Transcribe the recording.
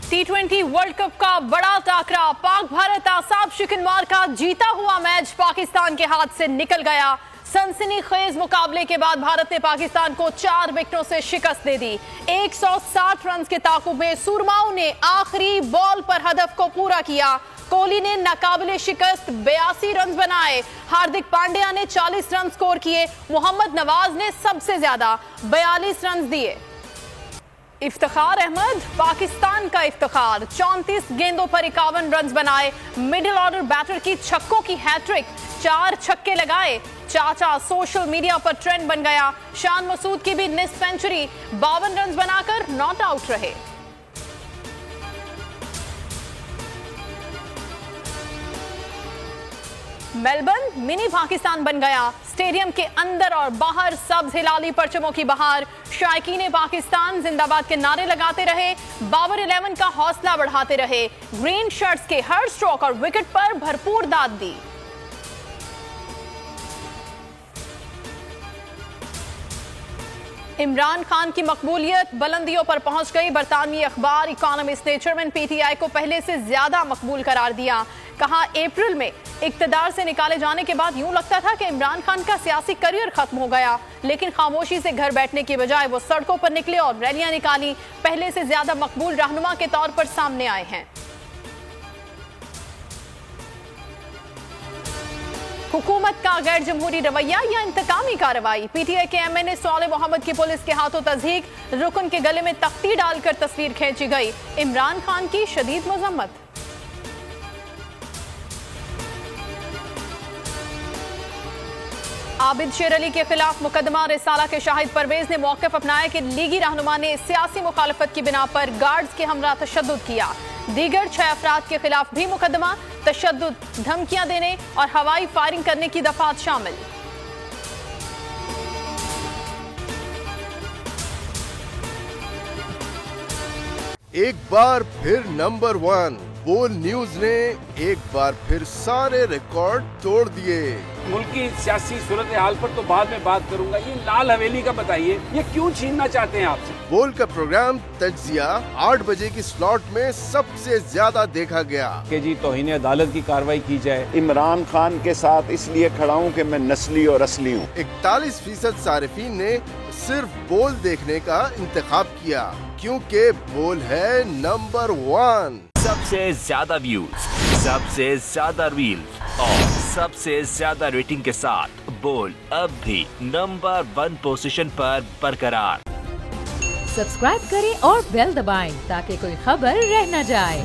T20 world cup का बड़ा टाकरा, पाक भारत आसाब शिकनवार का जीता हुआ मैच पाकिस्तान के हाथ से निकल गया। सनसनीखेज मुकाबले के बाद भारत ने पाकिस्तान को 4 विकेटों से शिकस्त दे दी। 160 रन के ताकुब में सुरमाओं ने आखिरी बॉल पर हदफ को पूरा किया। कोहली ने नाकाबिले शिकस्त 82 रन बनाए। हार्दिक पांड्या ने 40 रन स्कोर किए। मोहम्मद नवाज ने सबसे ज्यादा 42 रन दिए। इफ्तिखार अहमद पाकिस्तान का इफ्तिखार, 34 गेंदों पर 51 रन बनाए। मिडिल ऑर्डर बैटर की छक्कों की हैट्रिक, 4 छक्के लगाए। चाचा सोशल मीडिया पर ट्रेंड बन गया। शान मसूद की भी निस्फ सेंचुरी, 52 रन बनाकर नॉट आउट रहे। मेलबर्न मिनी पाकिस्तान बन गया। स्टेडियम के अंदर और बाहर सब्ज हिलाली परचमों की बहार। शायकीन पाकिस्तान जिंदाबाद के नारे लगाते रहे। बाबर 11 का हौसला बढ़ाते रहे। ग्रीन शर्ट्स के हर स्ट्रोक और विकेट पर भरपूर दाद दी। इमरान खान की मकबूलियत बुलंदियों पर पहुंच गई। बरतानवी अखबार इकोनॉमिस्ट ने चेयरमैन पीटीआई को पहले से ज्यादा मकबूल करार दिया। कहा, अप्रैल में इक्तदार से निकाले जाने के बाद यूं लगता था कि इमरान खान का सियासी करियर खत्म हो गया, लेकिन खामोशी से घर बैठने की बजाय वो सड़कों पर निकले और रैलियां निकाली। पहले से ज्यादा मकबूल रहनुमा के तौर पर सामने आए हैं। हुकूमत का गैर जमहूरी रवैया या इंतकामी कार्रवाई। पीटीआई के एमएनए सवाले मोहम्मद की पुलिस के हाथों तज़हीक, रुकन के गले में तख्ती डालकर तस्वीर खींची गई। इमरान खान की शदीद मजम्मत। आबिद शेर अली के खिलाफ मुकदमा। रिसाला के शाहिद परवेज ने मौक़िफ़ अपनाया कि लीगी रहनुमा ने सियासी मुखालफत की बिना पर गार्ड्स के हमरा तशद्दुद किया। दीगर 6 अफराद के खिलाफ भी मुकदमा। तशद्दुद, धमकियां देने और हवाई फायरिंग करने की दफात शामिल। एक बार फिर नंबर 1 बोल न्यूज ने एक बार फिर सारे रिकॉर्ड तोड़ दिए। मुल्क की सियासी सूरत हाल पर तो बाद में बात करूंगा। ये लाल हवेली का बताइए, ये क्यों छीनना चाहते हैं आपसे? बोल का प्रोग्राम तज्जिया 8 बजे की स्लॉट में सबसे ज्यादा देखा गया। कि जी तौहीन अदालत की कार्रवाई की जाए। इमरान खान के साथ इसलिए खड़ा हूँ कि मैं नस्ली और असली हूँ। 41% सारिफीन ने सिर्फ बोल देखने का इंतखाब किया, क्योंकि बोल है नंबर 1। सबसे ज्यादा व्यूज, सबसे ज्यादा रील्स और सबसे ज्यादा रेटिंग के साथ बोल अब भी नंबर 1 पोजीशन पर बरकरार। सब्सक्राइब करें और बेल दबाएं ताकि कोई खबर रह न जाए।